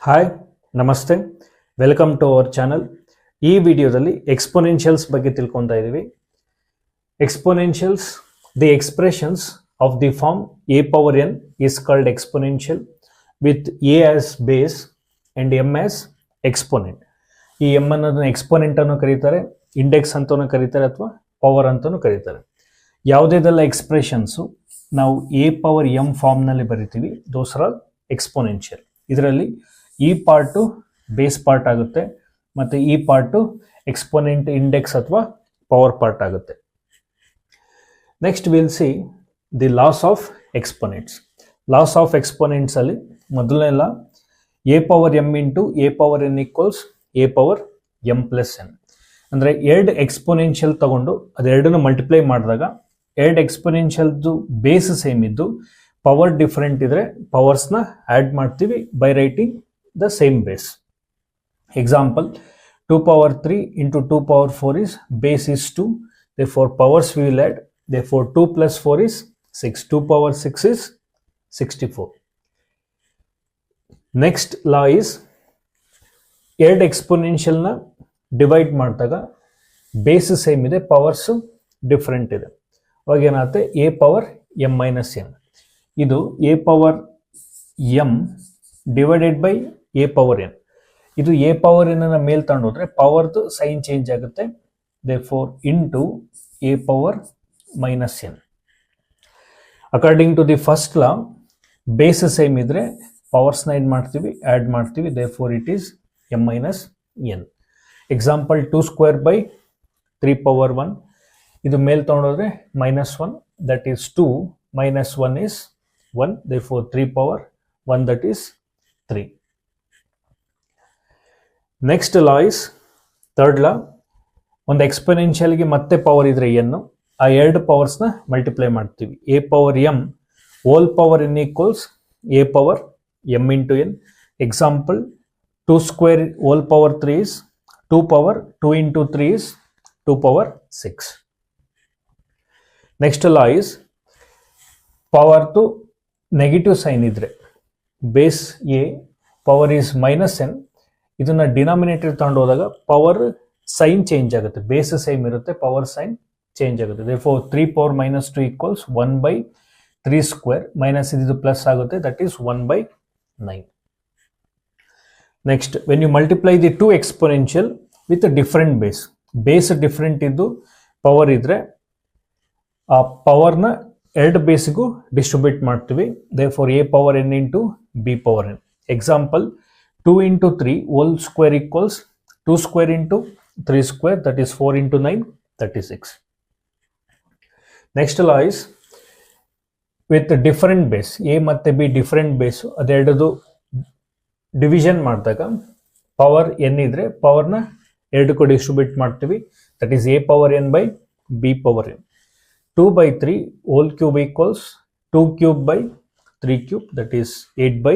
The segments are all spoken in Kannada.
ಹಾಯ್ ನಮಸ್ತೆ, ವೆಲ್ಕಮ್ ಟು ಅವರ್ ಚಾನಲ್. ಈ ವಿಡಿಯೋದಲ್ಲಿ ಎಕ್ಸ್ಪೋನೆನ್ಷಿಯಲ್ಸ್ ಬಗ್ಗೆ ತಿಳ್ಕೊತಾ ಇದ್ದೀವಿ. Exponentials, the expressions of the form a power n is called exponential with a as base and m as exponent. ಈ m ಅನ್ನೋದನ್ನ ಎಕ್ಸ್ಪೋನೆಂಟ್ ಅನ್ನು ಕರೀತಾರೆ, ಇಂಡೆಕ್ಸ್ ಅಂತಾನೂ ಕರೀತಾರೆ ಅಥವಾ ಪವರ್ ಅಂತಾನೂ ಕರೀತಾರೆ. ಯಾವುದೇದೆಲ್ಲ ಎಕ್ಸ್ಪ್ರೆಷನ್ಸು ನಾವು a power m ಫಾರ್ಮ್ನಲ್ಲಿ ಬರಿತೀವಿ, ದೋಸ್ ಆರ್ ಆಲ್ ಎಕ್ಸ್ಪೋನೆನ್ಷಿಯಲ್. ಇದರಲ್ಲಿ ಈ ಪಾರ್ಟು ಬೇಸ್ ಪಾರ್ಟ್ ಆಗುತ್ತೆ ಮತ್ತು ಈ ಪಾರ್ಟು ಎಕ್ಸ್ಪೋನೆಂಟ್ ಇಂಡೆಕ್ಸ್ ಅಥವಾ ಪವರ್ ಪಾರ್ಟ್ ಆಗುತ್ತೆ. Next will see the laws of exponents. Laws of exponents ಅಲ್ಲಿ ಮೊದಲನೇ law a power m into a power n equals a power m plus n. ಅಂದರೆ ಎರಡು ಎಕ್ಸ್ಪೋನೆನ್ಷಿಯಲ್ ತಗೊಂಡು ಅದೆರಡನ್ನು ಮಲ್ಟಿಪ್ಲೈ ಮಾಡಿದಾಗ ಎರಡು ಎಕ್ಸ್ಪೋನೆನ್ಷಿಯಲ್ದು ಬೇಸ್ ಸೇಮ್ ಇದ್ದು ಪವರ್ ಡಿಫರೆಂಟ್ ಇದ್ರೆ ಪವರ್ಸ್ನ ಆ್ಯಡ್ ಮಾಡ್ತೀವಿ by writing the same base. Example, 2 power 3 into 2 power 4 is base is 2, therefore powers we will add, therefore 2 plus 4 is 6, 2 power 6 is 64. Next law is ಎರಡು ಎಕ್ಸ್ಪೋನೆನ್ಷಿಯಲ್ ನ ಡಿವೈಡ್ ಮಾಡಿದಾಗ ಬೇಸ್ ಸೇಮ್ ಇದೆ, ಪವರ್ಸ್ ಡಿಫರೆಂಟ್ ಇದೆ. ಅವಾಗ ಏನಾಗುತ್ತೆ, a power m minus n. ಇದು a power m divided by a power n. ಇದು ಎ ಪವರ್ ಎನ್ ಅನ್ನ ಮೇಲ್ ತಗೊಂಡೋದ್ರೆ ಪವರ್ದು ಸೈನ್ ಚೇಂಜ್ ಆಗುತ್ತೆ, therefore into a power minus n. According to the first law base same ಇದ್ರೆ ಪವರ್ಸ್ನ ಏನು ಮಾಡ್ತೀವಿ, ಆ್ಯಡ್ ಮಾಡ್ತೀವಿ, therefore it is m minus n. Example 2 square by 3 power 1. ಇದು ಮೇಲ್ ತಗೊಂಡೋದ್ರೆ minus 1, that is 2 minus 1 is 1, therefore 3 power 1 that is 3. Next law is third law. ಒಂದು ಎಕ್ಸ್ಪೋನೆನ್ಷಿಯಲ್ಗೆ ಮತ್ತೆ ಪವರ್ ಇದ್ರೆ ಎನ್ನು, ಆ ಎರಡು ಪವರ್ಸ್ನ ಮಲ್ಟಿಪ್ಲೈ ಮಾಡ್ತೀವಿ. A power m whole power n equals a power m into n. Example 2 square whole power 3 is 2 power 2 into 3 is 2 power 6. Next law is ಪವರ್ದು negative sign ಇದ್ರೆ base A power is minus N, ಇದನ್ನ ಡಿನಾಮಿನೇಟರ್ ತಗೊಂಡು ಹೋದಾಗ ಪವರ್ ಸೈನ್ ಚೇಂಜ್ ಆಗುತ್ತೆ, ಬೇಸ್ ಸೇಮ್ ಇರುತ್ತೆ, ಪವರ್ ಸೈನ್ ಚೇಂಜ್ ಆಗುತ್ತೆ. Therefore 3 power minus 2 equals 1 by 3 square, minus ಇದು ಪ್ಲಸ್ ಆಗುತ್ತೆ, that is 1 by 9. Next, when you multiply the two exponential with different base, base different ಇದ್ದು ಪವರ್ ಇದ್ರೆ ಆ ಪವರ್ನ ಎರಡು ಬೇಸಿಗೂ ಡಿಸ್ಟ್ರಿಬ್ಯೂಟ್ ಮಾಡ್ತೀವಿ, therefore A power N into B power N. Example 2 into 3 whole square equals 2 square into 3 square, that is 4 into 9 36. Next law is with different base, A ಮತ್ತು ಬಿ ಡಿಫರೆಂಟ್ ಬೇಸು, ಅದೆರಡದು ಡಿವಿಷನ್ ಮಾಡಿದಾಗ ಪವರ್ ಎನ್ ಇದ್ರೆ ಪವರ್ನ ಎರಡಕ್ಕೂ ಡಿಸ್ಟ್ರಿಬ್ಯೂಟ್ ಮಾಡ್ತೀವಿ, that is A power N by B power N. 2 by 3 whole cube equals 2 cube by 3 cube, that is 8 by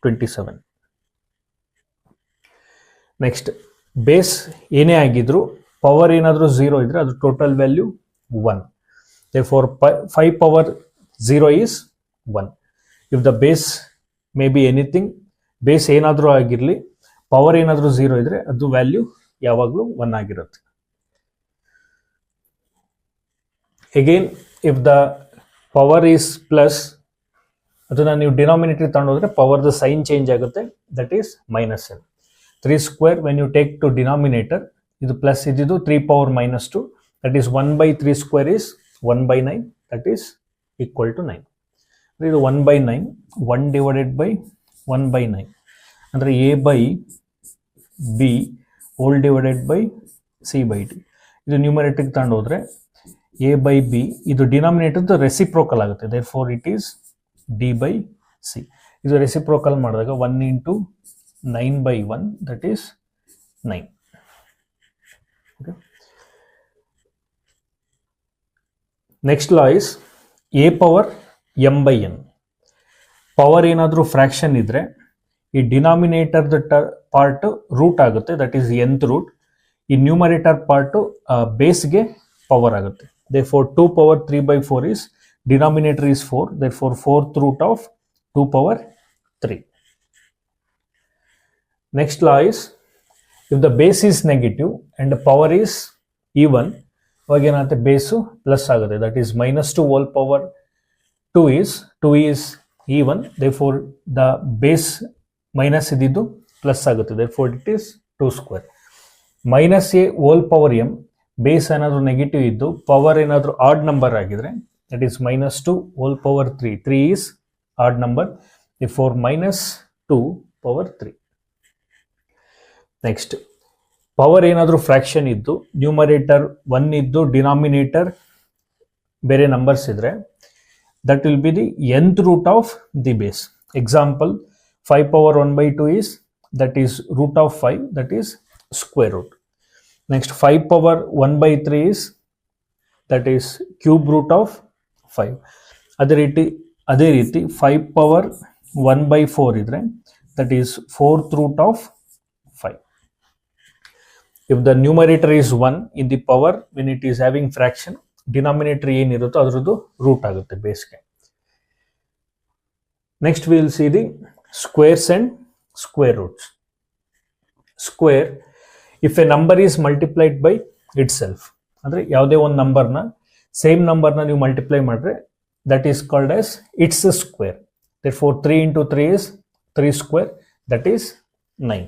27. Next, base ಏನೇ ಆಗಿದ್ರು ಪವರ್ ಏನಾದರೂ 0 ಇದ್ರೆ ಅದು total value 1. Therefore 5 power 0 is 1. If the base may be anything, base ಏನಾದರೂ ಆಗಿರಲಿ, ಪವರ್ ಏನಾದರೂ 0 ಇದ್ರೆ ಅದು ವ್ಯಾಲ್ಯೂ ಯಾವಾಗಲೂ 1 ಆಗಿರುತ್ತೆ. Again if the power is plus, ಅದನ್ನ ನೀವು ಡಿನಾಮಿನೇಟರ್ ತಗೊಂಡೋದ್ರೆ ಪವರ್ದು ಸೈನ್ ಚೇಂಜ್ ಆಗುತ್ತೆ, that is minus N. 3 square when you take to denominator, ಇದು ಪ್ಲಸ್ ಇದ್ದಿದ್ದು 3 power minus 2, that is 1 by 3 square is 1 by 9, that is equal to 9. ಇದು 1 ಬೈ 9, 1 ಡಿವೈಡೆಡ್ ಬೈ 1 ಬೈ 9 ಅಂದರೆ A by B whole divided by C by D. ಇದು ನ್ಯೂಮರೇಟರ್ಗೆ ತಗೊಂಡು ಹೋದ್ರೆ ಎ ಬೈ ಬಿ, ಇದು ಡಿನಾಮಿನೇಟರ್ದು ರೆಸಿಪ್ರೋಕಲ್ ಆಗುತ್ತೆ, therefore it is D by C. ಇದು ರೆಸಿಪ್ರೋಕಲ್ ಮಾಡಿದಾಗ 1 into 9 by 1, that is 9. Okay, next law is A power M by N. Power ಏನಾದರೂ ಫ್ರ್ಯಾಕ್ಷನ್ ಇದ್ರೆ ಈ ಡಿನಾಮಿನೇಟರ್ದ ಪಾರ್ಟ್ ರೂಟ್ ಆಗುತ್ತೆ, ದಟ್ ಈಸ್ nth ರೂಟ್. ಈ ನ್ಯೂಮರೇಟರ್ ಪಾರ್ಟು ಬೇಸ್ಗೆ ಪವರ್ ಆಗುತ್ತೆ. Therefore 2 power 3 by 4 is, denominator is 4, therefore 4th root of 2 power 3. Next law is, if the base is negative and the power is even, ಅವಾಗ ಏನಾಗುತ್ತೆ, ಬೇಸು ಪ್ಲಸ್ ಆಗುತ್ತೆ. That is -2 whole power 2 is even, therefore the base minus ಇದ್ದಿದ್ದು ಪ್ಲಸ್ ಆಗುತ್ತೆ, therefore it is 2 square. -a whole power m, base ಏನಾದರೂ ನೆಗೆಟಿವ್ ಇದ್ದು ಪವರ್ ಏನಾದರೂ ಆಡ್ ನಂಬರ್ ಆಗಿದ್ರೆ that is -2 whole power 3 is odd number, therefore -2 power 3. Next, power ಏನಾದರೂ ಫ್ರಾಕ್ಷನ್ ಇದ್ದು ನ್ಯೂಮರೇಟರ್ 1 ಇದ್ದು ಡಿನಾಮಿನೇಟರ್ ಬೇರೆ ನಂಬರ್ಸ್ ಇದ್ರೆ that will be the nth root of the base. Example, 5 power 1/2 is, that is root of 5, that is square root. Next, 5 power 1/3 is, that is cube root of 5. ಅದೇ ರೀತಿ 5 power 1/4 ಇದ್ರೆ that is 4th root of 5. If the numerator is 1 in the power, when it is having fraction, denominator ಏನಿರುತ್ತೋ ಅದರದ್ದು ರೂಟ್ ಆಗುತ್ತೆ ಬೇಸ್ಗೆ. Next will see the squares and square roots. Square, if a number is multiplied by itself, ಅಂದರೆ ಯಾವುದೇ ಒಂದು ನಂಬರ್ನ ಸೇಮ್ ನಂಬರ್ನ ನೀವು ಮಲ್ಟಿಪ್ಲೈ ಮಾಡಿದ್ರೆ that is called as its square. therefore 3 into 3 is 3 square, that is 9.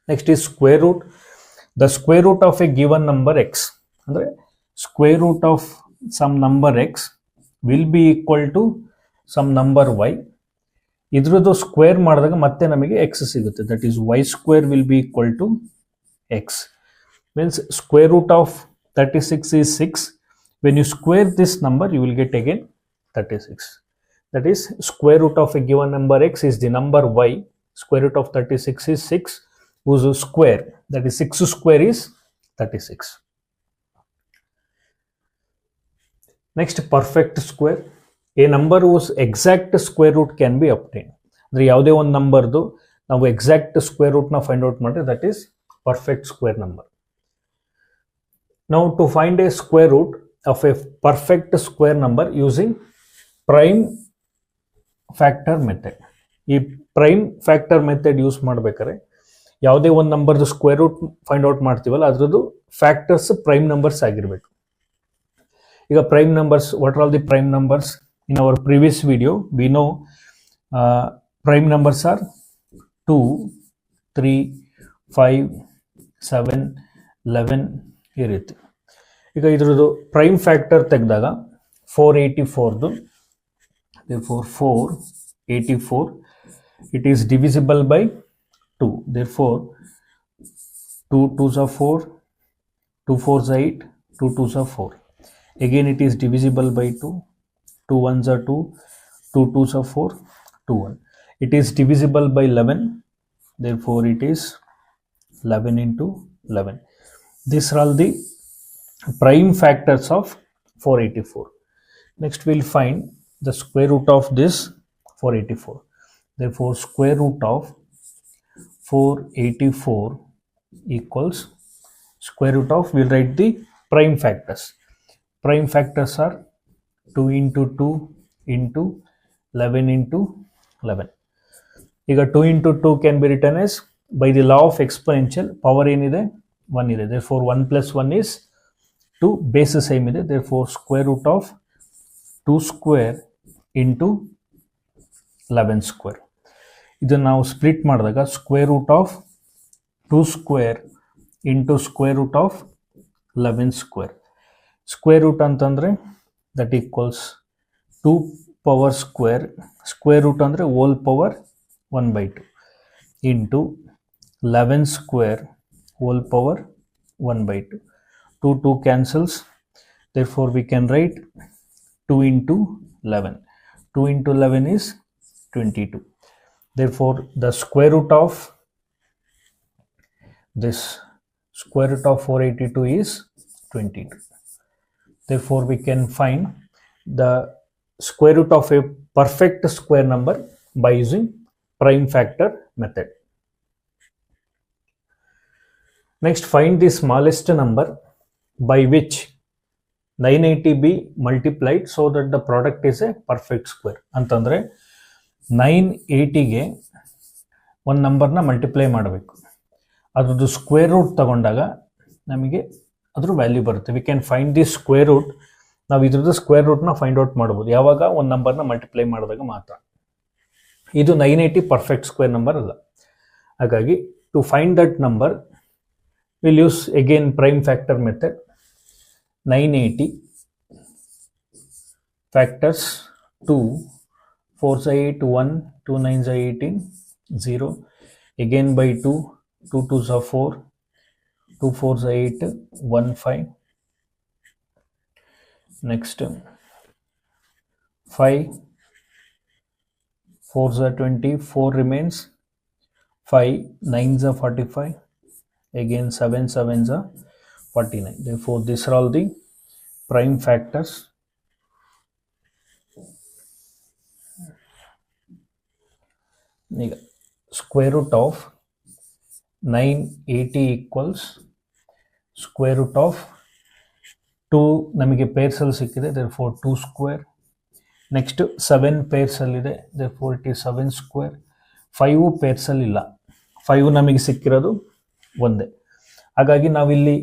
Next is square root. The square root of a given number x, ಅಂದರೆ square root of some number x will be equal to some number y. ಇದ್ರದ್ದು ಸ್ಕ್ವೇರ್ ಮಾಡಿದಾಗ ಮತ್ತೆ ನಮಗೆ x ಸಿಗುತ್ತೆ, that is y square will be equal to x. Means square root of 36 is 6. When you square this number, you will get again 36. That is square root of a given number x is the number y. Square root of 36 is 6, whose square, that is 6 square is 36. Next, perfect square. A number whose exact square root can be obtained. ಅಂದರೆ ಯಾವುದೇ ಒಂದು ನಂಬರ್ದು ನಾವು ಎಕ್ಸಾಕ್ಟ್ ಸ್ಕ್ವೇರ್ ರೂಟ್ನ ಫೈಂಡ್ ಔಟ್ ಮಾಡಿದ್ರೆ that is perfect square number. ನಾವು to find a square root of a perfect square number using prime factor method. ಈ ಪ್ರೈಮ್ ಫ್ಯಾಕ್ಟರ್ ಮೆಥಡ್ ಯೂಸ್ ಮಾಡ್ಬೇಕಾದ್ರೆ ಯಾವುದೇ ಒಂದು ನಂಬರ್ದು ಸ್ಕ್ವೇರ್ ರೂಟ್ ಫೈಂಡ್ ಔಟ್ ಮಾಡ್ತೀವಲ್ಲ ಅದರದ್ದು ಫ್ಯಾಕ್ಟರ್ಸ್ ಪ್ರೈಮ್ ನಂಬರ್ಸ್ ಆಗಿರಬೇಕು. ಈಗ prime numbers, what are all the prime numbers? In our previous video we know prime numbers are 2, 3, 5, 7, 11 ಈ ರೀತಿ. ಈಗ ಇದರದ್ದು ಪ್ರೈಮ್ ಫ್ಯಾಕ್ಟರ್ ತೆಗೆದಾಗ 484ದು, therefore 484, it is divisible by 2, therefore 2 2s are 4, 2 4s are 8, 2 2s are 4. Again it is divisible by 2, 2 1s are 2, 2 2s are 4, 2 1. It is divisible by 11, therefore it is 11 into 11. These are all the prime factors of 484. Next we will find the square root of this 484. Therefore square root of 484 equals square root of, we will write the prime factors. Prime factors are 2 into 2 into 11 into 11. ಈಗ 2 into 2 can be written as, by the law of exponential, power ಏನಿದೆ 1 ಇದೆ, therefore 1 plus 1 is 2, base same ಇದೆ, therefore square root of 2 square into 11 square. ಇದನ್ನು ನಾವು ಸ್ಪ್ಲಿಟ್ ಮಾಡಿದಾಗ square root of 2 square into square root of 11 square. Square root ಅಂತಂದರೆ that equals 2 power square, square root ಅಂದರೆ whole power 1/2 into 11 square whole power 1/2. 2 2 cancels, therefore we can write 2 into 11. 2 into 11 is 22. Therefore the square root of this square root of 482 is 22. Therefore we can find the square root of a perfect square number by using prime factor method. Next, find the smallest number by which 980 be multiplied so that the product is a perfect square. ಅಂತಂದ್ರೆ 980 ಗೆ ಒಂದು ನಂಬರ್ನ ಮಲ್ಟಿಪ್ಲೈ ಮಾಡಬೇಕು, ಅದ್ರದ್ದು ಸ್ಕ್ವೇರ್ ರೂಟ್ ತಗೊಂಡಾಗ ನಮಗೆ ಅದ್ರ ವ್ಯಾಲ್ಯೂ ಬರುತ್ತೆ. We can find the square root. ನಾವು ಇದ್ರದ್ದು ಸ್ಕ್ವೇರ್ ರೂಟ್ನ ಫೈಂಡ್ ಔಟ್ ಮಾಡ್ಬೋದು ಯಾವಾಗ ಒಂದು ನಂಬರ್ನ ಮಲ್ಟಿಪ್ಲೈ ಮಾಡಿದಾಗ ಮಾತ್ರ. ಇದು 980 ಪರ್ಫೆಕ್ಟ್ ಸ್ಕ್ವೇರ್ ನಂಬರ್ ಅಲ್ಲ. ಹಾಗಾಗಿ to find that number will use again prime factor method. 980 factors 2, 4s are 8, 1, 2 9s are 18, 0, again by 2, 2 2s are 4, 2 4s are 8, 1 5. Next 5, 4s are 20, 4 remains, 5 9s are 45, again 7 7s are 49. Therefore these are all the prime factors. ಈಗ square root of 980 equals square root of 2 ನಮಗೆ ಪೇರ್ಸಲ್ಲಿ ಸಿಕ್ಕಿದೆ, therefore 2 ಸ್ಕ್ವೇರ್. ನೆಕ್ಸ್ಟ್ 7 ಪೇರ್ಸಲ್ಲಿದೆ, therefore it is 7 ಸ್ಕ್ವೇರ್. 5 ಪೇರ್ಸಲ್ಲಿಲ್ಲ, 5 ನಮಗೆ ಸಿಕ್ಕಿರೋದು ಒಂದೇ. ಹಾಗಾಗಿ ನಾವಿಲ್ಲಿ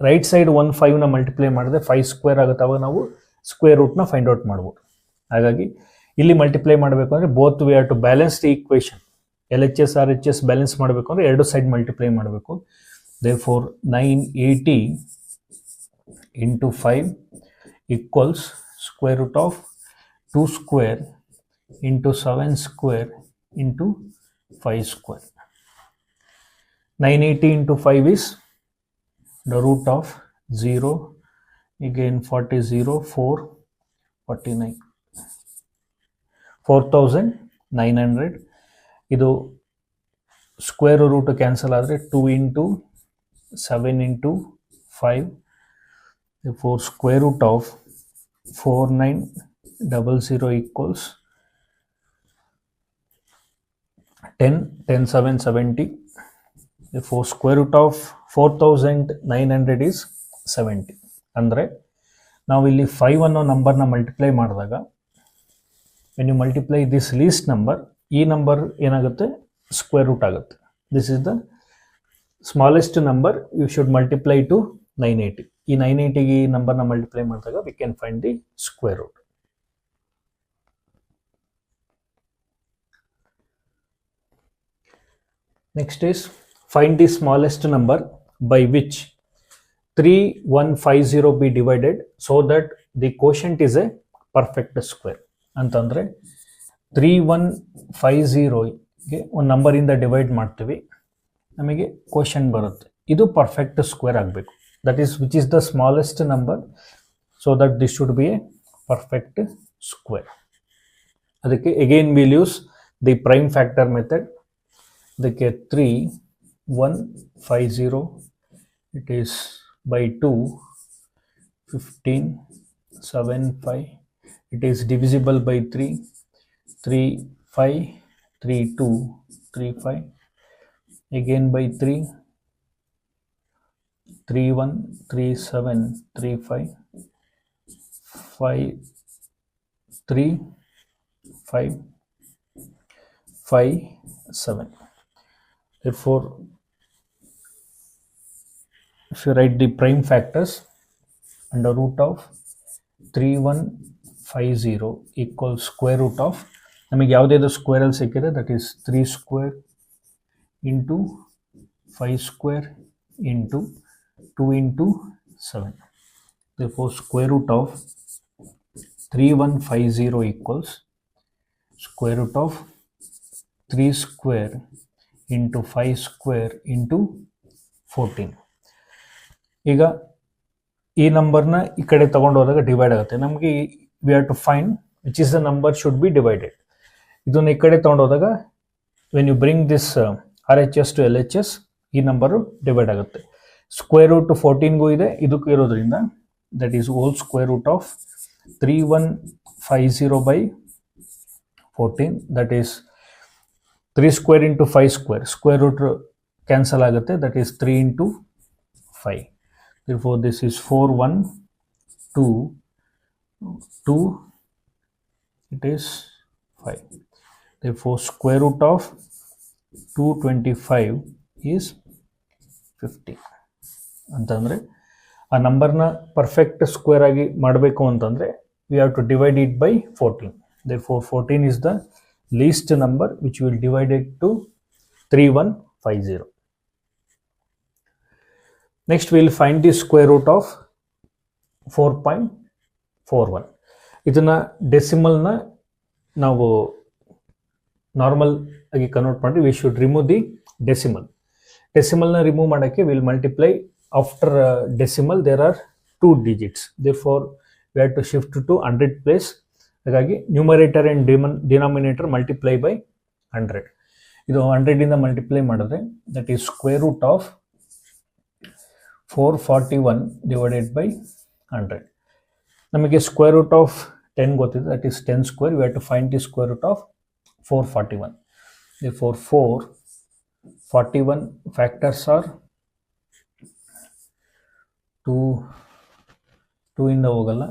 ರೈಟ್ ಸೈಡ್ 1 5ನ ಮಲ್ಟಿಪ್ಲೈ ಮಾಡಿದ್ರೆ 5 ಸ್ಕ್ವೇರ್ ಆಗುತ್ತೆ. ಅವಾಗ ನಾವು ಸ್ಕ್ವೇರ್ ರೂಟ್ನ ಫೈಂಡ್ ಔಟ್ ಮಾಡ್ಬೋದು. ಹಾಗಾಗಿ ಇಲ್ಲಿ ಮಲ್ಟಿಪ್ಲೈ ಮಾಡಬೇಕು ಅಂದರೆ both we have to balance the equation. LHS RHS balance ಮಾಡಬೇಕು ಅಂದರೆ ಎರಡು ಸೈಡ್ ಮಲ್ಟಿಪ್ಲೈ ಮಾಡಬೇಕು. Therefore 980 into 5 equals square root of 2 square into 7 square into 5 square. 980 into 5 is the root of 0, again 40 0 4 49, 4900. ಇದು ಸ್ಕ್ವೇರ್ ರೂಟ್ ಕ್ಯಾನ್ಸಲ್ ಆದರೆ 2 into 7 into 5. Therefore square root of 4900 equals 10, 10 7 70. Therefore square root of 4900 is 70. ಅಂದರೆ ನಾವು ಇಲ್ಲಿ 5 ಅನ್ನೋ ನಂಬರ್ನ ಮಲ್ಟಿಪ್ಲೈ ಮಾಡಿದಾಗ when you multiply this least number, ಈ ನಂಬರ್ ಏನಾಗುತ್ತೆ, ಸ್ಕ್ವೇರ್ ರೂಟ್ ಆಗುತ್ತೆ. This is the smallest number, you should multiply to 980. ಈ 980ಗೆ ಈ ನಂಬರ್ನ ಮಲ್ಟಿಪ್ಲೈ ಮಾಡಿದಾಗ we can find the square root. Next is find the smallest number by which 3150 be divided so that the quotient is a perfect square. ಅಂತಂದರೆ 3150ಗೆ ಒಂದು ನಂಬರಿಂದ ಡಿವೈಡ್ ಮಾಡ್ತೀವಿ, ನಮಗೆ ಕ್ವಶನ್ ಬರುತ್ತೆ. ಇದು ಪರ್ಫೆಕ್ಟ್ ಸ್ಕ್ವೇರ್ ಆಗಬೇಕು. That is which is the smallest number, so that this should be a perfect square. ಅದಕ್ಕೆ again will use the prime factor method. ಅದಕ್ಕೆ 3150 it is by 2 15 7 5. It is divisible by 3 3 5 3 2 3 5, again by 3 3 1 3 7 3 5 5 3 5 5 7. Therefore if you write the prime factors, under root of 3150 equals square root of, ನಮಗೆ ಯಾವುದೇದು ಸ್ಕ್ವೇರ್ ಅಲ್ಲಿ ಸಿಕ್ಕಿದೆ, that is 3 square into 5 square into 2 into 7. therefore square root of 3150 equals square root of 3 square into 5 square into 14. ಈಗ ಈ ನಂಬರ್ನ ಈ ಕಡೆ ತಗೊಂಡು ಹೋದಾಗ ಡಿವೈಡ್ ಆಗುತ್ತೆ. ನಮಗೆ we have to find which is the number should be divided. ಇದನ್ನು ಈ ಕಡೆ ತಗೊಂಡು ಹೋದಾಗ when you bring this RHS to LHS ಈ ನಂಬರು ಡಿವೈಡ್ ಆಗುತ್ತೆ. ಸ್ಕ್ವೇರ್ ರೂಟ್ 14ಗೂ ಇದೆ, ಇದಕ್ಕೂ ಇರೋದ್ರಿಂದ that is whole square root of 3150 by 14. That is 3 square into 5 square, square root cancel ಆಗುತ್ತೆ, that is 3 into 5. Therefore this is 4 1 2 2, it is 5. Therefore square root of 225 is 50 ಅಂತಂದರೆ ಆ ನಂಬರ್ನ ಪರ್ಫೆಕ್ಟ್ ಸ್ಕ್ವೇರ್ ಆಗಿ ಮಾಡಬೇಕು ಅಂತಂದರೆ we have to divide it by 14. Therefore 14 is the least number which will divide it to 3150. Next we will find the square root of 4.41. ಇದನ್ನ ಡೆಸಿಮಲ್ ನ ನಾವು ನಾರ್ಮಲ್ ಆಗಿ ಕನ್ವರ್ಟ್ ಮಾಡಿ we should remove the decimal. Decimal na remove ಮಾಡಕ್ಕೆ we will multiply after decimal there are 2 digits. Therefore we have to shift to 100 place. ಹಾಗಾಗಿ numerator and denominator multiply by 100. ಇದು 100 ಇಂದ ಮಲ್ಟಿಪ್ಲೈ ಮಾಡಿದ್ರೆ that is square root of 441 divided by 100. ನಮಗೆ ಸ್ಕ್ವೇರ್ ರೂಟ್ ಆಫ್ 10 ಗೊತ್ತಿದೆ, that is 10 square. We have to find the square root of 441. Therefore 441 factors are 2 ಇಂದ ಹೋಗಲ್ಲ.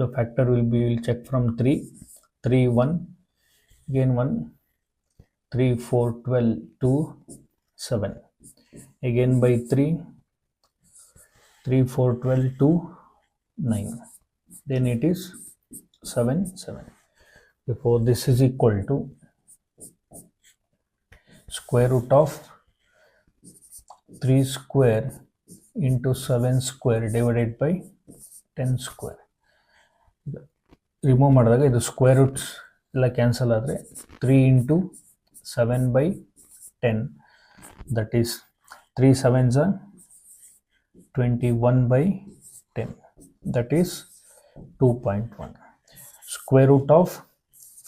The factor will check from 3, 3, 1, again 1, 3, 4, 12, 2, 7, again by 3, 3, 4, 12, 2, 9, then it is 7, 7. Therefore this is equal to square root of 3 square into 7 square divided by 10 square. Remove ಮಾಡಿದಾಗ ಇದು ಸ್ಕ್ವೇರ್ ರೂಟ್ಸ್ ಎಲ್ಲ ಕ್ಯಾನ್ಸಲ್ ಆದರೆ 3 into 7 by 10, that is 3 7s are 21 by 10, that is 2.1. Square root of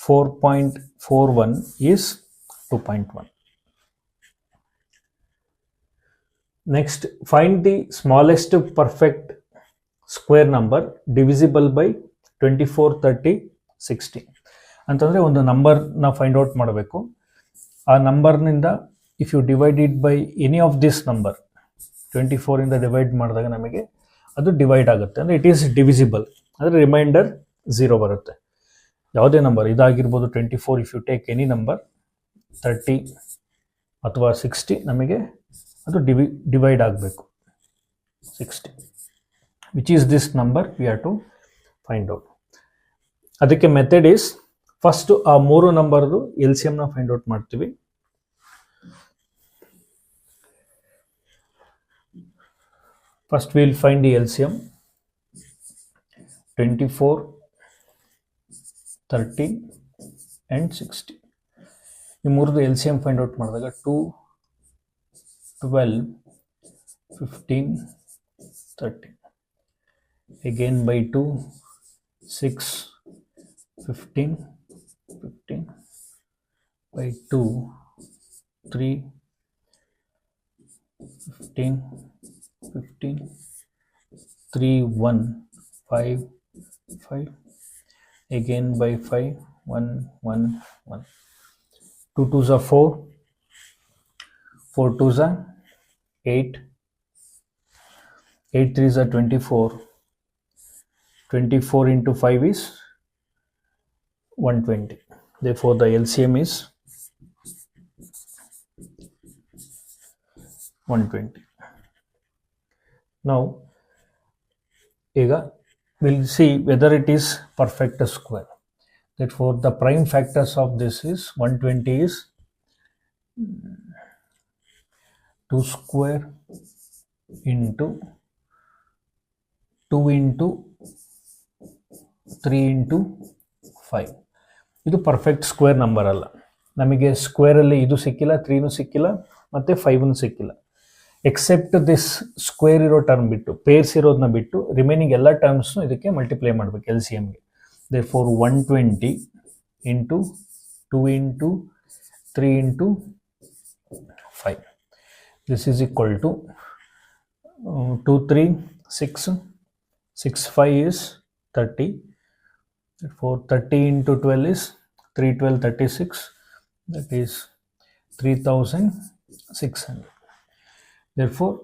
4.41 is 2.1. Next, find the smallest perfect square number divisible by 24, 30, 60 ಅಂತಂದರೆ ಒಂದು ನಂಬರ್ನ ಫೈಂಡ್ ಔಟ್ ಮಾಡಬೇಕು. ಆ ನಂಬರ್ನಿಂದ if you divide it by any of this number 24 ಇಂದ ಡಿವೈಡ್ ಮಾಡಿದಾಗ ನಮಗೆ ಅದು ಡಿವೈಡ್ ಆಗುತ್ತೆ, ಅಂದರೆ ಇಟ್ ಈಸ್ ಡಿವಿಸಿಬಲ್, ಅಂದರೆ ರಿಮೈಂಡರ್ 0 ಬರುತ್ತೆ. ಯಾವುದೇ ನಂಬರ್ ಇದಾಗಿರ್ಬೋದು 24, if you take any number 30 ಅಥವಾ 60 ನಮಗೆ ಅದು ಡಿವೈಡ್ ಆಗಬೇಕು 60. Which is this number we have to find out. ಅದಕ್ಕೆ ಮೆಥಡ್ ಈಸ್ ಫಸ್ಟ್ ಆ 3 ನಂಬರ್ದು ಎಲ್ ಸಿ ಎಮ್ನ ಫೈಂಡ್ ಔಟ್ ಮಾಡ್ತೀವಿ. First will find the L C M 24, 30 and 60. ಈ ಮೂರದು L C M find out ಮಾಡಿದಾಗ 2, 12, 15, 30. Again by 2, 6, 15, 15, by 2, 3, 15, 15, 3, 1, 5, 5, again by 5, 1, 1, 1. 2 2s are 4, 4 2s are 8, 8 3s are 24, 24 into 5 is 120. Therefore the LCM is 120. Now we'll see whether it is perfect square. Therefore the prime factors of this is 120 is 2 square into 2 into 3 into 5. ಇದು ಪರ್ಫೆಕ್ಟ್ ಸ್ಕ್ವೇರ್ ನಂಬರ್ ಅಲ್ಲ. ನಮಗೆ ಸ್ಕ್ವೇರಲ್ಲಿ ಇದು ಸಿಕ್ಕಿಲ್ಲ, 3ನೂ ಸಿಕ್ಕಿಲ್ಲ, ಮತ್ತು 5ನೂ ಸಿಕ್ಕಿಲ್ಲ. ಎಕ್ಸೆಪ್ಟ್ ದಿಸ್ ಸ್ಕ್ವೇರ್ ಇರೋ ಟರ್ಮ್ ಬಿಟ್ಟು, ಪೇರ್ಸ್ ಇರೋದನ್ನ ಬಿಟ್ಟು ರಿಮೈನಿಂಗ್ ಎಲ್ಲ ಟರ್ಮ್ಸ್ನು ಇದಕ್ಕೆ ಮಲ್ಟಿಪ್ಲೈ ಮಾಡಬೇಕು L C ಎಮ್ಗೆ. Therefore 120 into 2 into 3 into 5. This is equal to 2 3 6, 6 5 is 30. Therefore 30 into 12 is 3 12 36, that is 3600. Therefore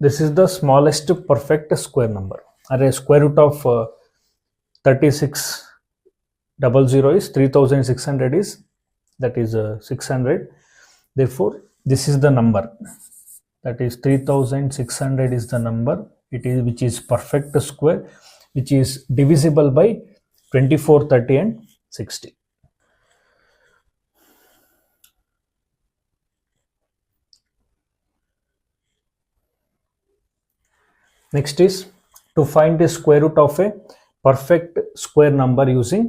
this is the smallest perfect square number. Array square root of 3600 is 3600 is, that is 600. therefore this is the number, that is 3600 is the number, it is which is perfect square, which is divisible by 24, 30 and 60. Next is to find the square root of a perfect square number using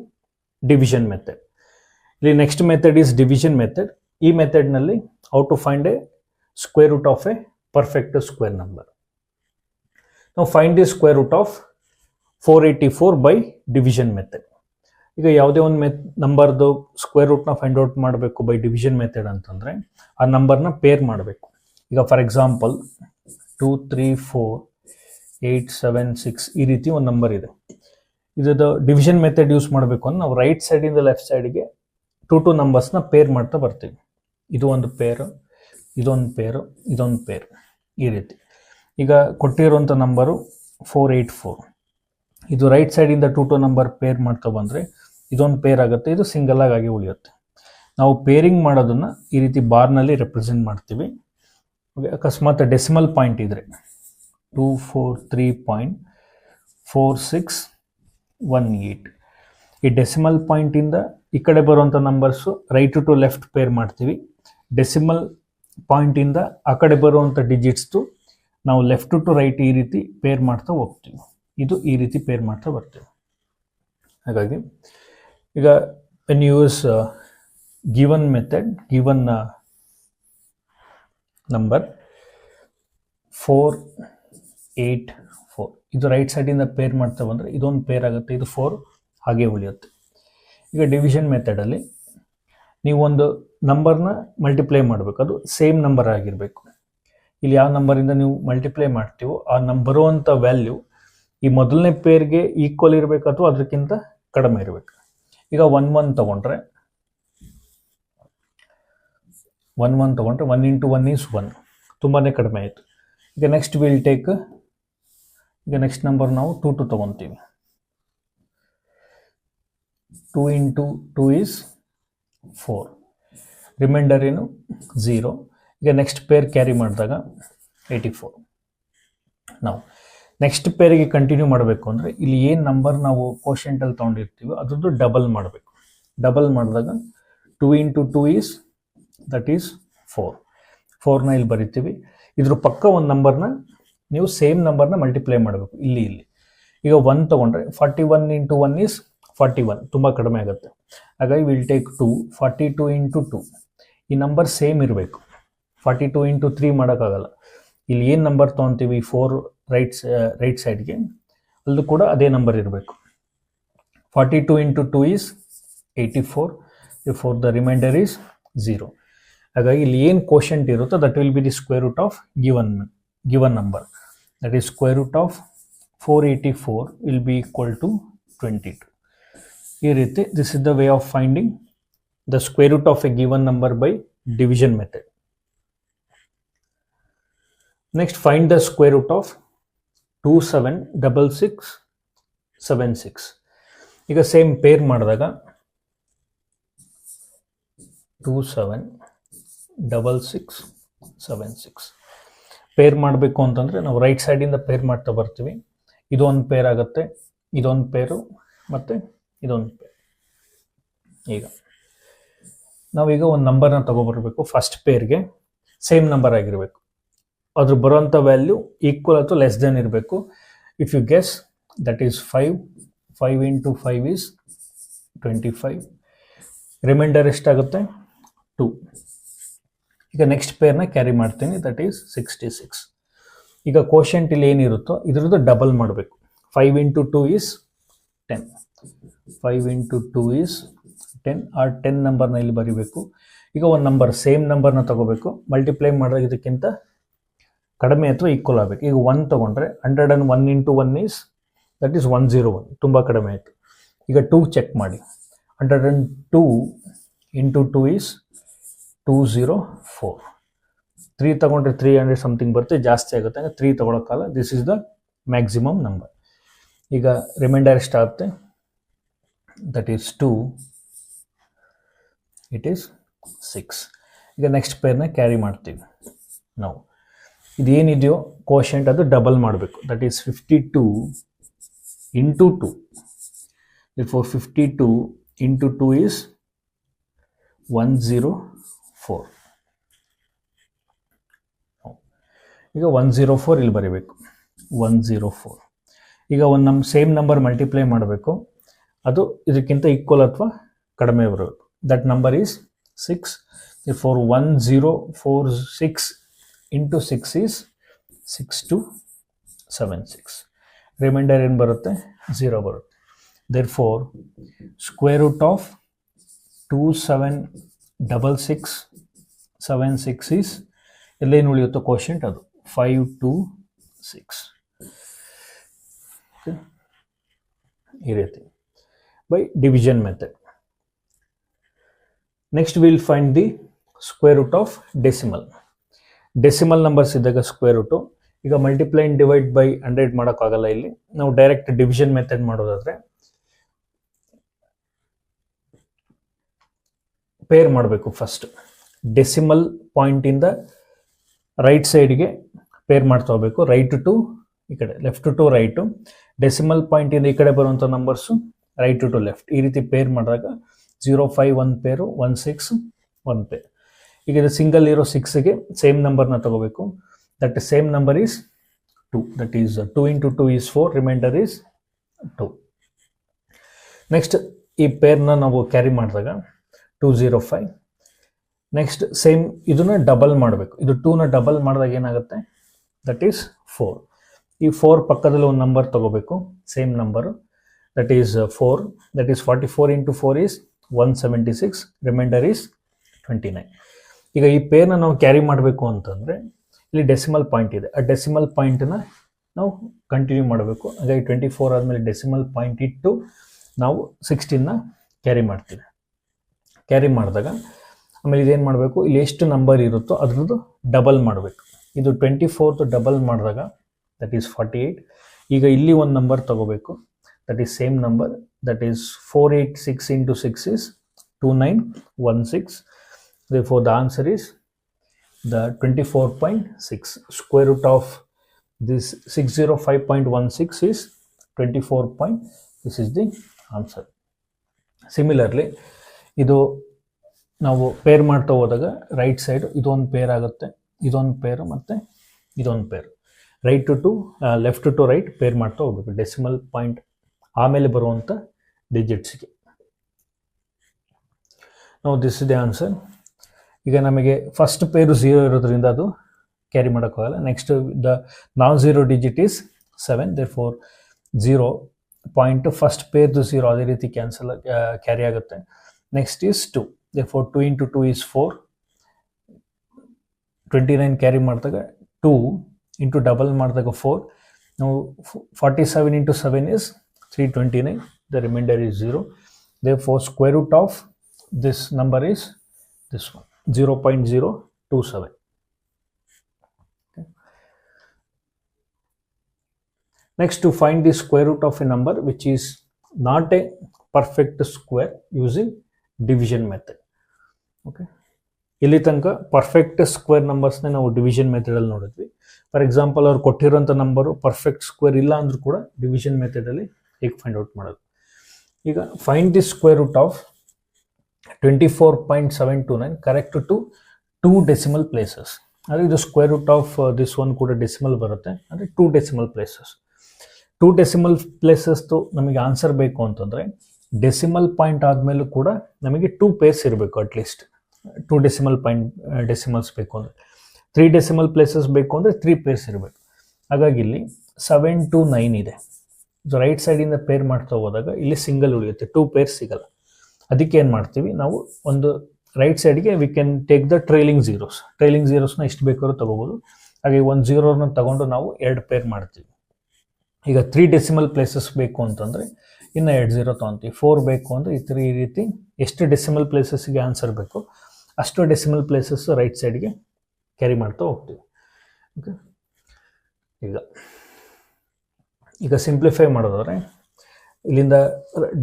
division method. The next method is division method. E method nalli how to find a square root of a perfect square number. Now find the square root of 484 by division method. ಈಗ ಯಾವುದೇ ಒಂದು ನಂಬರ್ದು ಸ್ಕ್ವೇರ್ ರೂಟ್ನ ಫೈಂಡ್ ಔಟ್ ಮಾಡಬೇಕು ಬೈ ಡಿವಿಷನ್ ಮೆಥಡ್ ಅಂತಂದರೆ ಆ ನಂಬರ್ನ ಪೇರ್ ಮಾಡಬೇಕು. ಈಗ ಫಾರ್ ಎಕ್ಸಾಂಪಲ್ 2 3 4 8 7 6 ಈ ರೀತಿ ಒಂದು ನಂಬರ್ ಇದೆ. ಇದ್ರದ್ದು ಡಿವಿಷನ್ ಮೆಥಡ್ ಯೂಸ್ ಮಾಡಬೇಕು ಅಂದ್ರೆ ನಾವು ರೈಟ್ ಸೈಡಿಂದ ಲೆಫ್ಟ್ ಸೈಡ್ಗೆ ಟು ನಂಬರ್ಸ್ನ ಪೇರ್ ಮಾಡ್ತಾ ಬರ್ತೀವಿ. ಇದು ಒಂದು ಪೇರು, ಇದೊಂದು ಪೇರು, ಇದೊಂದು ಪೇರ್, ಈ ರೀತಿ. ಈಗ ಕೊಟ್ಟಿರುವಂಥ ನಂಬರು 484. ಇದು ರೈಟ್ ಸೈಡಿಂದ ಟು ನಂಬರ್ ಪೇರ್ ಮಾಡ್ತಾ ಬಂದರೆ ಇದೊಂದು ಪೇರ್ ಆಗುತ್ತೆ, ಇದು ಸಿಂಗಲ್ ಆಗಿ ಉಳಿಯುತ್ತೆ. ನಾವು ಪೇರಿಂಗ್ ಮಾಡೋದನ್ನು ಈ ರೀತಿ ಬಾರ್ನಲ್ಲಿ ರೆಪ್ರೆಸೆಂಟ್ ಮಾಡ್ತೀವಿ. ಅಕಸ್ಮಾತ್ ಡೆಸಿಮಲ್ ಪಾಯಿಂಟ್ ಇದ್ರೆ 243.4618, ಈ ಡೆಸಿಮಲ್ ಪಾಯಿಂಟಿಂದ ಈ ಕಡೆ ಬರುವಂಥ numbers right to left pair ಮಾಡ್ತೀವಿ. ಡೆಸಿಮಲ್ ಪಾಯಿಂಟಿಂದ ಆ ಕಡೆ ಬರುವಂಥ ಡಿಜಿಟ್ಸ್ದು ನಾವು ಲೆಫ್ಟ್ ಟು ರೈಟ್ ಈ ರೀತಿ ಪೇರ್ ಮಾಡ್ತಾ ಹೋಗ್ತೀವಿ. ಇದು ಈ ರೀತಿ ಪೇರ್ ಮಾಡ್ತಾ ಬರ್ತೀವಿ. ಹಾಗಾಗಿ ಈಗ when use given method, given number 484, ಇದು ರೈಟ್ ಸೈಡಿಂದ ಪೇರ್ ಮಾಡ್ತಾ ಬಂದರೆ ಇದೊಂದು ಪೇರ್ ಆಗುತ್ತೆ, ಇದು 4 ಹಾಗೆ ಉಳಿಯುತ್ತೆ. ಈಗ ಡಿವಿಷನ್ ಮೆಥಡಲ್ಲಿ ನೀವೊಂದು ನಂಬರ್ನ ಮಲ್ಟಿಪ್ಲೈ ಮಾಡಬೇಕು, ಅದು ಸೇಮ್ ನಂಬರ್ ಆಗಿರಬೇಕು. ಇಲ್ಲಿ ಯಾವ ನಂಬರಿಂದ ನೀವು ಮಲ್ಟಿಪ್ಲೈ ಮಾಡ್ತೀವೋ ಆ ಬರುವಂಥ ವ್ಯಾಲ್ಯೂ ಈ ಮೊದಲನೇ ಪೇರ್ಗೆ ಈಕ್ವಲ್ ಇರಬೇಕು ಅಥವಾ ಅದಕ್ಕಿಂತ ಕಡಿಮೆ ಇರಬೇಕು. ಈಗ 1 1 ತೊಗೊಂಡ್ರೆ 1 into 1 is 1, ತುಂಬಾ ಕಡಿಮೆ ಆಯಿತು. ಈಗ ನೆಕ್ಸ್ಟ್ ವಿಲ್ ಟೇಕ್, ಈಗ ನೆಕ್ಸ್ಟ್ ನಂಬರ್ ನಾವು 2 2 ತೊಗೊತೀವಿ. 2 into 2 is 4, ರಿಮೈಂಡರ್ ಏನು 0. ಈಗ ನೆಕ್ಸ್ಟ್ ಪೇರ್ ಕ್ಯಾರಿ ಮಾಡಿದಾಗ 84. ನಾವು ನೆಕ್ಸ್ಟ್ ಪೇರಿಗೆ ಕಂಟಿನ್ಯೂ ಮಾಡಬೇಕು ಅಂದರೆ ಇಲ್ಲಿ ಏನು ನಂಬರ್ ನಾವು ಕೋಶೆಂಟಲ್ಲಿ ತೊಗೊಂಡಿರ್ತೀವಿ ಅದ್ರದ್ದು ಡಬಲ್ ಮಾಡಬೇಕು. ಡಬಲ್ ಮಾಡಿದಾಗ 2 into 2 is, ದಟ್ ಈಸ್ 4. 4ನ ಇಲ್ಲಿ ಬರಿತೀವಿ. ಇದ್ರ ಪಕ್ಕ ಒಂದು ನಂಬರ್ನ ನೀವು ಸೇಮ್ ನಂಬರ್ನ ಮಲ್ಟಿಪ್ಲೈ ಮಾಡಬೇಕು ಇಲ್ಲಿ. ಈಗ 1 ತೊಗೊಂಡ್ರೆ 41 into 1 is 41, ತುಂಬ ಕಡಿಮೆ ಆಗುತ್ತೆ. ಹಾಗಾಗಿ ವಿಲ್ ಟೇಕ್ 2, 42 into 2, ಈ ನಂಬರ್ ಸೇಮ್ ಇರಬೇಕು. 42 into 3 ಮಾಡೋಕ್ಕಾಗಲ್ಲ. ಇಲ್ಲಿ ಏನು ನಂಬರ್ ತೊಗೊತೀವಿ 4 ರೈಟ್ ಸೈಡ್ಗೆ, ಅಲ್ಲೂ ಕೂಡ ಅದೇ ನಂಬರ್ ಇರಬೇಕು. 42 into 2 is 84, therefore the remainder is 0. ಹಾಗಾಗಿ ಇಲ್ಲಿ ಏನು ಕೋಶೆಂಟ್ ಇರುತ್ತೋ that will be the square root of given number, that is square root of 484 will be equal to 22. ಈ ರೀತಿ this is the way of finding the square root of a given number by division method. Next find the square root of 276676. ಈಗ ಸೇಮ್ ಪೇರ್ ಮಾಡಿದಾಗ 276676 ಪೇರ್ ಮಾಡಬೇಕು ಅಂತಂದರೆ ನಾವು ರೈಟ್ ಸೈಡಿಂದ ಪೇರ್ ಮಾಡ್ತಾ ಬರ್ತೀವಿ. ಇದೊಂದು ಪೇರ್ ಆಗುತ್ತೆ, ಇದೊಂದು ಪೇರು ಮತ್ತು ಇದೊಂದು ಪೇರ್. ಈಗ ನಾವೀಗ ಒಂದು ನಂಬರ್ನ ತಗೊಬರ್ಬೇಕು. ಫಸ್ಟ್ ಪೇರ್ಗೆ ಸೇಮ್ ನಂಬರ್ ಆಗಿರಬೇಕು, ಅದ್ರ ಬರೋಂಥ ವ್ಯಾಲ್ಯೂ ಈಕ್ವಲ್ ಅಥವಾ ಲೆಸ್ ದೆನ್ ಇರಬೇಕು. If you guess that is 5. 5 into 5 is 25. Remainder ಎಷ್ಟಾಗುತ್ತೆ 2. ಈಗ ನೆಕ್ಸ್ಟ್ ಪೇರ್ನ ಕ್ಯಾರಿ ಮಾಡ್ತೀನಿ, ದಟ್ ಈಸ್ 66. ಈಗ ಕೋಶೆಂಟ್ ಇಲ್ಲಿ ಏನಿರುತ್ತೋ ಇದ್ರದ್ದು ಡಬಲ್ ಮಾಡಬೇಕು. 5 into 2 is 10. 5 into 2 is 10. ಆ 10 ನಂಬರ್ನ ಇಲ್ಲಿ ಬರೀಬೇಕು. ಈಗ ಒಂದು ನಂಬರ್ ಸೇಮ್ ನಂಬರ್ನ ತಗೋಬೇಕು, ಮಲ್ಟಿಪ್ಲೈ ಮಾಡಿದಾಗ ಇದಕ್ಕಿಂತ ಕಡಿಮೆ ಅಥವಾ ಈಕ್ವಲ್ ಆಗಬೇಕು. ಈಗ 1 ತೊಗೊಂಡ್ರೆ 101 into 1 is, ದಟ್ ಈಸ್ 101, ತುಂಬ ಕಡಿಮೆ ಆಯಿತು. ಈಗ 2 ಚೆಕ್ ಮಾಡಿ. 102 into 2 is 204. 3 ತೊಗೊಂಡ್ರೆ 300 ಸಮಥಿಂಗ್ ಬರುತ್ತೆ, ಜಾಸ್ತಿ ಆಗುತ್ತೆ. 3 ತೊಗೊಳಕ್ಕಾಗಲ್ಲ, this is the maximum number. ಈಗ ರಿಮೈಂಡರ್ ಎಷ್ಟಾಗುತ್ತೆ, ದಟ್ ಈಸ್ 2, ಇಟ್ ಈಸ್ 6. ಈಗ ನೆಕ್ಸ್ಟ್ ಪೇರ್ನ ಕ್ಯಾರಿ ಮಾಡ್ತೀವಿ ನಾವು. ಇದೇನಿದೆಯೋ ಕೋಶೆಂಟ್ ಅದು ಡಬಲ್ ಮಾಡಬೇಕು. That is 52 into 2. therefore 52 into 2 is 104. ಈಗ 104 ಇಲ್ಲಿ ಬರೀಬೇಕು. 104. ಈಗ ಒಂದು ನಮ್ಮ ಸೇಮ್ ನಂಬರ್ ಮಲ್ಟಿಪ್ಲೈ ಮಾಡಬೇಕು. ಅದು ಇದಕ್ಕಿಂತ ಈಕ್ವಲ್ ಅಥವಾ ಕಡಿಮೆ ಬರಬೇಕು. That number is 6. therefore 1046 into 6 is 6276. Remainder ಏನು ಬರುತ್ತೆ? 0 ಬರುತ್ತೆ. therefore square root of 276676 is ಎಲ್ಲೇನು ಉಳಿಯುತ್ತೋ ಕೋಶೆಂಟ್ ಅದು 526. ಈ ರೀತಿ by division method. Next will find the square root of decimal. Decimal numbers ಇದ್ದಾಗ ಸ್ಕ್ವೇರ್ ರೂಟು. ಈಗ ಮಲ್ಟಿಪ್ಲೈ ಅಂಡ್ ಡಿವೈಡ್ ಬೈ 100 ಮಾಡೋಕ್ಕಾಗಲ್ಲ. ಇಲ್ಲಿ ನಾವು ಡೈರೆಕ್ಟ್ ಡಿವಿಷನ್ ಮೆಥಡ್ ಮಾಡೋದಾದ್ರೆ ಪೇರ್ ಮಾಡಬೇಕು. ಫಸ್ಟ್ ಡೆಸಿಮಲ್ ಪಾಯಿಂಟಿಂದ ರೈಟ್ ಸೈಡ್ಗೆ ಪೇರ್ ಮಾಡ್ತಾ ಹೋಗ್ಬೇಕು. ರೈಟ್ ಟು ಈ ಕಡೆ, ಲೆಫ್ಟ್ ಟು ರೈಟು. ಡೆಸಿಮಲ್ ಪಾಯಿಂಟಿಂದ ಈ ಕಡೆ ಬರುವಂಥ ನಂಬರ್ಸು ರೈಟ್ ಟು ಲೆಫ್ಟ್. ಈ ರೀತಿ ಪೇರ್ ಮಾಡಿದಾಗ 05 1 ಪೇರು, 16 1 ಪೇರ್. ಈಗ ಇದು ಸಿಂಗಲ್ ಇರೋ 6ಗೆ ಸೇಮ್ ನಂಬರ್ನ ತಗೋಬೇಕು. That same number is 2. That is 2 into 2 is 4. Remainder is 2. Next ಈ ಪೇರ್ನ ನಾವು ಕ್ಯಾರಿ ಮಾಡಿದಾಗ 205. ನೆಕ್ಸ್ಟ್ ಸೇಮ್ ಇದನ್ನ ಡಬಲ್ ಮಾಡಬೇಕು. ಇದು 2ನ ಡಬಲ್ ಮಾಡಿದಾಗ ಏನಾಗುತ್ತೆ? That is 4. ಈ 4 ಪಕ್ಕದಲ್ಲಿ ಒಂದು ನಂಬರ್ ತಗೋಬೇಕು, same number. That is 4. That is 44 into 4 is 176. Remainder is 29. ಈಗ ಈ ಪೇರ್ನ ನಾವು ಕ್ಯಾರಿ ಮಾಡಬೇಕು ಅಂತಂದರೆ ಇಲ್ಲಿ ಡೆಸಿಮಲ್ ಪಾಯಿಂಟ್ ಇದೆ. ಆ ಡೆಸಿಮಲ್ ಪಾಯಿಂಟನ್ನ ನಾವು ಕಂಟಿನ್ಯೂ ಮಾಡಬೇಕು. ಹಾಗಾಗಿ 24 ಆದಮೇಲೆ ಡೆಸಿಮಲ್ ಪಾಯಿಂಟ್ ಇಟ್ಟು ನಾವು 16ನ ಕ್ಯಾರಿ ಮಾಡ್ತೀವಿ. ಕ್ಯಾರಿ ಮಾಡಿದಾಗ ಆಮೇಲೆ ಇದೇನು ಮಾಡಬೇಕು? ಇಲ್ಲಿ ಎಷ್ಟು ನಂಬರ್ ಇರುತ್ತೋ ಅದ್ರದ್ದು ಡಬಲ್ ಮಾಡಬೇಕು. ಇದು 24th ಡಬಲ್ ಮಾಡಿದಾಗ ದಟ್ ಈಸ್ 48. ಈಗ ಇಲ್ಲಿ ಒಂದು ನಂಬರ್ ತಗೋಬೇಕು. That is same number. That is 486 into 6 is 2916. therefore the answer is the 24.6. square root of this 605.16 is 24. This is the answer. Similarly ಇದು ನಾವು ಪೇರ್ ಮಾಡ್ತಾ ಹೋದಾಗ ರೈಟ್ ಸೈಡ್ ಇದೊಂದು ಪೇರ್ ಆಗುತ್ತೆ, ಇದೊಂದು ಪೇರು ಮತ್ತು ಇದೊಂದು pair. Right to left to right pair ಮಾಡ್ತಾ ಹೋಗ್ಬೇಕು ಡೆಸಿಮಲ್ ಪಾಯಿಂಟ್ ಆಮೇಲೆ ಬರುವಂಥ ಡಿಜಿಟ್ಸ್ಗೆ. ನಾವು ದಿಸ್ ಇಸ್ ದ ಆನ್ಸರ್. ಈಗ ನಮಗೆ ಫಸ್ಟ್ ಪೇರು 0 ಇರೋದ್ರಿಂದ ಅದು ಕ್ಯಾರಿ ಮಾಡೋಕ್ಕಾಗಲ್ಲ. Next the non 0 digit is 7. therefore 0 point first ಪೇರ್ದು 0 ಅದೇ ರೀತಿ ಕ್ಯಾರಿ ಆಗುತ್ತೆ. Next is 2. therefore 2 into 2 is 4. 29 carry ಮಾಡಿದಾಗ 2 ಇಂಟು ಡಬಲ್ ಮಾಡಿದಾಗ 4. ನಾವು 47 into 7 is 329. the remainder is 0. therefore square root of this number is this one, 0.027. Okay. Next, to find the square root of a number which is not a perfect square using division method. Okay, ಇಲ್ಲಿ ತನಕ ಪರ್ಫೆಕ್ಟ್ ಸ್ಕ್ವೇರ್ ನಂಬರ್ಸ್ನ ನಾವು ಡಿವಿಷನ್ ಮೆಥಡಲ್ಲಿ ನೋಡಿದ್ವಿ. ಫಾರ್ ಎಕ್ಸಾಂಪಲ್ ಅವ್ರು ಕೊಟ್ಟಿರೋಂಥ ನಂಬರು ಪರ್ಫೆಕ್ಟ್ ಸ್ಕ್ವೇರ್ ಇಲ್ಲ ಅಂದರೂ ಕೂಡ ಡಿವಿಷನ್ ಮೆಥಡಲ್ಲಿ ಹೇಗೆ ಫೈಂಡ್ ಔಟ್ ಮಾಡೋದು. ಈಗ find the square root of 24.729 correct to 2 decimal places. ಅಂದರೆ ಇದು square root of this one ಕೂಡ ಡೆಸಿಮಲ್ ಬರುತ್ತೆ, ಅಂದರೆ 2 ಡೆಸಿಮಲ್ ಪ್ಲೇಸಸ್. 2 ಡೆಸಿಮಲ್ ಪ್ಲೇಸಸ್ದು ನಮಗೆ ಆನ್ಸರ್ ಬೇಕು ಅಂತಂದರೆ ಡೆಸಿಮಲ್ ಪಾಯಿಂಟ್ ಆದಮೇಲೂ ಕೂಡ ನಮಗೆ 2 ಪೇರ್ಸ್ ಇರಬೇಕು. ಅಟ್ಲೀಸ್ಟ್ 2 ಡೆಸಿಮಲ್ ಪಾಯಿಂಟ್ ಡೆಸಿಮಲ್ಸ್ ಬೇಕು ಅಂದರೆ 3 ಡೆಸಿಮಲ್ ಪ್ಲೇಸಸ್ ಬೇಕು ಅಂದರೆ 3 ಪೇರ್ಸ್ ಇರಬೇಕು. ಹಾಗಾಗಿ ಇಲ್ಲಿ 7 to 9 ಇದೆ. ಸೊ ರೈಟ್ ಸೈಡಿಂದ ಪೇರ್ ಮಾಡ್ತಾ ಹೋದಾಗ ಇಲ್ಲಿ ಸಿಂಗಲ್ ಉಳಿಯುತ್ತೆ, 2 ಪೇರ್ಸ್ ಸಿಗಲ್ಲ. ಅದಕ್ಕೆ ಏನು ಮಾಡ್ತೀವಿ ನಾವು, ಒಂದು ರೈಟ್ ಸೈಡ್ಗೆ we can take the trailing ಝೀರೋಸ್ನ ಎಷ್ಟು ಬೇಕಾದ್ರೂ ತಗೋಬೋದು. ಹಾಗೆ ಒಂದು 0ನ ತಗೊಂಡು ನಾವು 2 ಪೇರ್ ಮಾಡ್ತೀವಿ. ಈಗ 3 ಡೆಸಿಮಲ್ ಪ್ಲೇಸಸ್ ಬೇಕು ಅಂತಂದರೆ ಇನ್ನು 2 0 ತೊಗೊತೀವಿ. 4 ಬೇಕು ಅಂದರೆ ಈ ರೀತಿ ಎಷ್ಟು ಡೆಸಿಮಲ್ ಪ್ಲೇಸಸ್ಗೆ ಆನ್ಸರ್ ಬೇಕು ಅಷ್ಟು ಡೆಸಿಮಲ್ ಪ್ಲೇಸಸ್ ರೈಟ್ ಸೈಡ್ಗೆ ಕ್ಯಾರಿ ಮಾಡ್ತಾ ಹೋಗ್ತೀವಿ. ಓಕೆ, ಈಗ ಸಿಂಪ್ಲಿಫೈ ಮಾಡೋದಾದ್ರೆ ಇಲ್ಲಿಂದ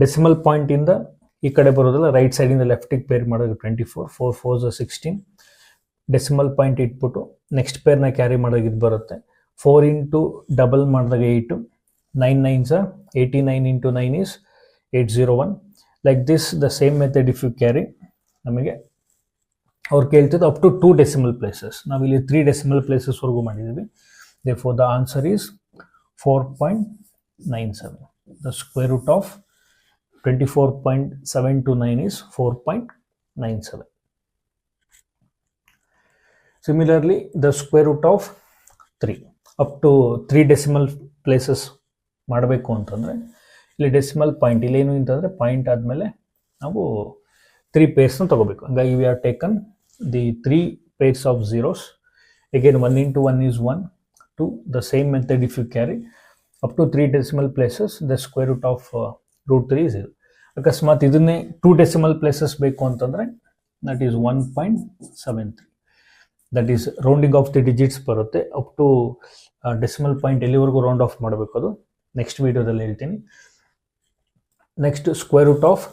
ಡೆಸಿಮಲ್ ಪಾಯಿಂಟಿಂದ ಈ ಕಡೆ ಬರೋದಲ್ಲ, ರೈಟ್ ಸೈಡಿಂದ ಲೆಫ್ಟಿಗೆ ಪೇರ್ ಮಾಡೋದು 24. 4 4s 16. ಡೆಸಿಮಲ್ ಪಾಯಿಂಟ್ ಇಟ್ಬಿಟ್ಟು ನೆಕ್ಸ್ಟ್ ಪೇರ್ನ ಕ್ಯಾರಿ ಮಾಡಿದಾಗ ಇದು ಬರುತ್ತೆ. 4 ಇಂಟು ಡಬಲ್ ಮಾಡಿದಾಗ 8, 9 9s are 89 into 9 is 801. Like this, the same method if you carry, ನಮಗೆ ಅವ್ರು ಕೇಳ್ತಿದ್ದು ಅಪ್ ಟು 2 ಡೆಸಿಮಲ್ ಪ್ಲೇಸಸ್. ನಾವಿಲ್ಲಿ 3 ಡೆಸಿಮಲ್ ಪ್ಲೇಸಸ್ವರೆಗೂ ಮಾಡಿದ್ದೀವಿ. Therefore, the answer is 4.97. The square root of 24.729 is 4.97. Similarly, the square root of 3 up to 3 decimal places ಮಾಡಬೇಕು ಅಂತಂದರೆ ಇಲ್ಲಿ ಡೆಸಿಮಲ್ ಪಾಯಿಂಟ್ ಇಲ್ಲೇನು ಅಂತಂದರೆ ಪಾಯಿಂಟ್ ಆದಮೇಲೆ ನಾವು 3 ಪೇರ್ಸ್ನ ತಗೋಬೇಕು. ಹಾಗಾಗಿ we are taken the 3 pairs of zeros. Again 1 into 1 is 1. 2. The same method if you carry up to 3 decimal places, the square root of root 3 is 0. ಅಕಸ್ಮಾತ್ ಇದನ್ನೇ 2 ಡೆಸಿಮಲ್ ಪ್ಲೇಸಸ್ ಬೇಕು ಅಂತಂದರೆ that is 1.73. That is rounding off the digits ಬರುತ್ತೆ. ಅಪ್ ಟು ಡೆಸಿಮಲ್ ಪಾಯಿಂಟ್ ಎಲ್ಲಿವರೆಗೂ ರೌಂಡ್ ಆಫ್ ಮಾಡಬೇಕು ಅದು ನೆಕ್ಸ್ಟ್ ವಿಡಿಯೋದಲ್ಲಿ ಹೇಳ್ತೀನಿ. Next square root of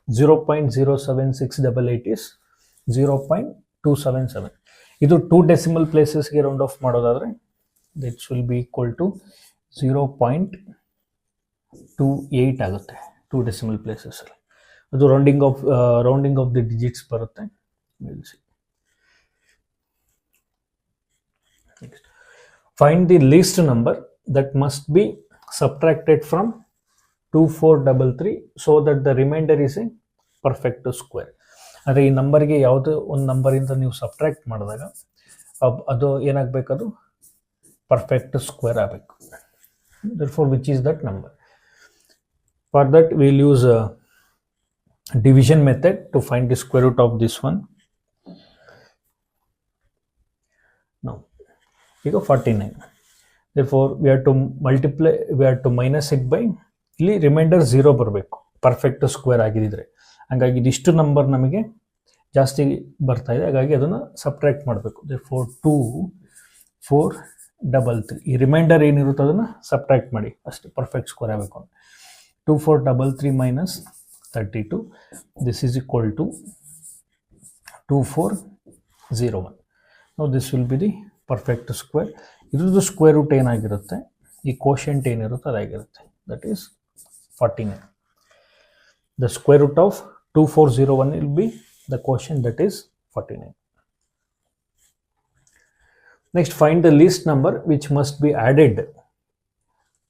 0.07688 is 0.277. ಇದು 2 ಡೆಸಿಮಲ್ ಪ್ಲೇಸಸ್ಗೆ ರೌಂಡ್ ಆಫ್ ಮಾಡೋದಾದರೆ ದಿಟ್ಸ್ ವಿಲ್ ಬಿ ಈಕ್ವಲ್ ಟು 0.28 ಆಗುತ್ತೆ 2 ಡೆಸಿಮಲ್ ಪ್ಲೇಸಸ್ಸಲ್ಲಿ. ಅದು ರೌಂಡಿಂಗ್ ಆಫ್ ದಿ ಡಿಜಿಟ್ಸ್ ಬರುತ್ತೆ. Find the least number that must be subtracted from 2433 so that the remainder is a perfect square. ಅಂದರೆ ಈ ನಂಬರ್ಗೆ ಯಾವುದೋ ಒಂದು ನಂಬರಿಂದ ನೀವು ಸಬ್ಟ್ರಾಕ್ಟ್ ಮಾಡಿದಾಗ ಅದು ಏನಾಗಬೇಕು, ಅದು ಪರ್ಫೆಕ್ಟ್ ಸ್ಕ್ವೇರ್ ಆಗಬೇಕು. therefore which is that number? For that we will use a division method to find the square root of this one. Now ಈಗ 49. therefore we have to minus it by ಇಲ್ಲಿ ರಿಮೈಂಡರ್ 0 ಬರಬೇಕು ಪರ್ಫೆಕ್ಟ್ ಸ್ಕ್ವೇರ್ ಆಗಿದ್ದರೆ. ಹಾಗಾಗಿ ಇದಿಷ್ಟು ನಂಬರ್ ನಮಗೆ ಜಾಸ್ತಿ ಬರ್ತಾ ಇದೆ, ಹಾಗಾಗಿ ಅದನ್ನು ಸಬ್ಟ್ರಾಕ್ಟ್ ಮಾಡಬೇಕು. therefore 2 4 3 ಈ ರಿಮೈಂಡರ್ ಏನಿರುತ್ತೆ ಅದನ್ನು ಸಬ್ಟ್ರಾಕ್ಟ್ ಮಾಡಿ ಅಷ್ಟೇ, ಪರ್ಫೆಕ್ಟ್ ಸ್ಕ್ವೇರ್ ಆಗಬೇಕು. 2 4 3 minus 32. this is equal to 2401. now this will be the perfect square. ಇದ್ರದ್ದು ಸ್ಕ್ವೇರ್ ರೂಟ್ ಏನಾಗಿರುತ್ತೆ, ಈ ಕೋಶೆಂಟ್ ಏನಿರುತ್ತೆ ಅದಾಗಿರುತ್ತೆ, that is 49. the square root of 2401 will be the quotient, that is 49. next, find the least number which must be added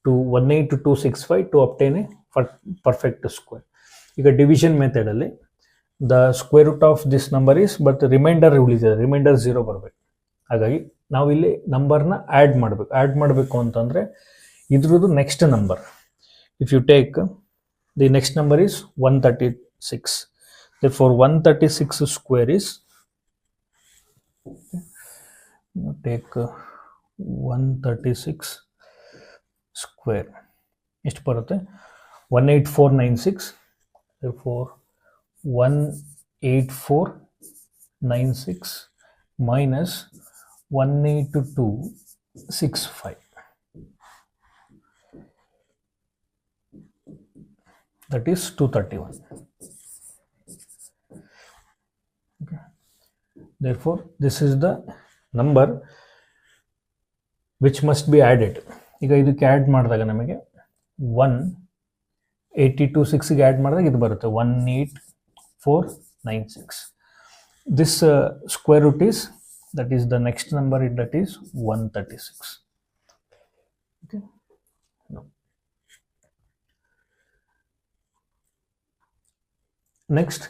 to 18265 to obtain a perfect square. ಈಗ ಡಿವಿಷನ್ ಮೆಥಡ್ ಅಲ್ಲಿ the square root of this number is, but reminder ಉಳಿದಿದೆ, ರಿಮೈಂಡರ್ 0 ಬರಬೇಕು. ಹಾಗಾಗಿ ನಾವು ಇಲ್ಲಿ ನಂಬರ್ನ ಆ್ಯಡ್ ಮಾಡಬೇಕು ಅಂತಂದರೆ ಇದ್ರದ್ದು next number, if you take the next number is 136. therefore 136 square is, take 136 square ಎಷ್ಟು ಬರುತ್ತೆ, 18496. therefore 18496 minus 18265, that is 231. okay. therefore this is the number which must be added. ಈಗ ಇದಕ್ಕೆ ಆ್ಯಡ್ ಮಾಡಿದಾಗ ನಮಗೆ 182.6ಗೆ ಆ್ಯಡ್ ಮಾಡಿದಾಗ ಇದು ಬರುತ್ತೆ 18496. this square root is, that is the next number, that is 136. okay. no. next,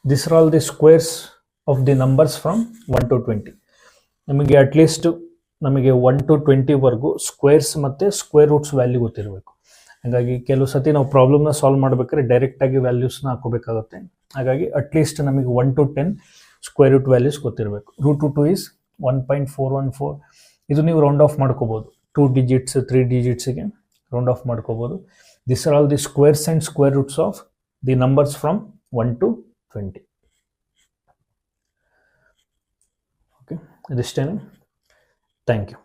these are all the squares of the numbers from 1 to 20. ನಮಗೆ ಅಟ್ಲೀಸ್ಟ್ ನಮಗೆ 1 to 20 ವರೆಗೂ ಸ್ಕ್ವೇರ್ಸ್ ಮತ್ತು ಸ್ಕ್ವೇರ್ ರೂಟ್ಸ್ ವ್ಯಾಲ್ಯೂ ಗೊತ್ತಿರಬೇಕು. ಹಾಗಾಗಿ ಕೆಲವು ಸತಿ ನಾವು ಪ್ರಾಬ್ಲಮ್ನ ಸಾಲ್ವ್ ಮಾಡಬೇಕಾದ್ರೆ ಡೈರೆಕ್ಟಾಗಿ ವ್ಯಾಲ್ಯೂಸ್ನ ಹಾಕೋಬೇಕಾಗುತ್ತೆ. ಹಾಗಾಗಿ ಅಟ್ಲೀಸ್ಟ್ ನಮಗೆ 1 to 10 ಸ್ಕ್ವೇರ್ ರೂಟ್ ವ್ಯಾಲ್ಯೂಸ್ ಗೊತ್ತಿರಬೇಕು. Root 2 is 1.414. ಇದು ನೀವು ರೌಂಡ್ ಆಫ್ ಮಾಡ್ಕೋಬೋದು, 2 digits 3 digitsಗೆ ರೌಂಡ್ ಆಫ್ ಮಾಡ್ಕೋಬೋದು. This are all the squares and square roots of the numbers from 1 to 20. okay, ಇದಿಷ್ಟೇನೆ. Thank you.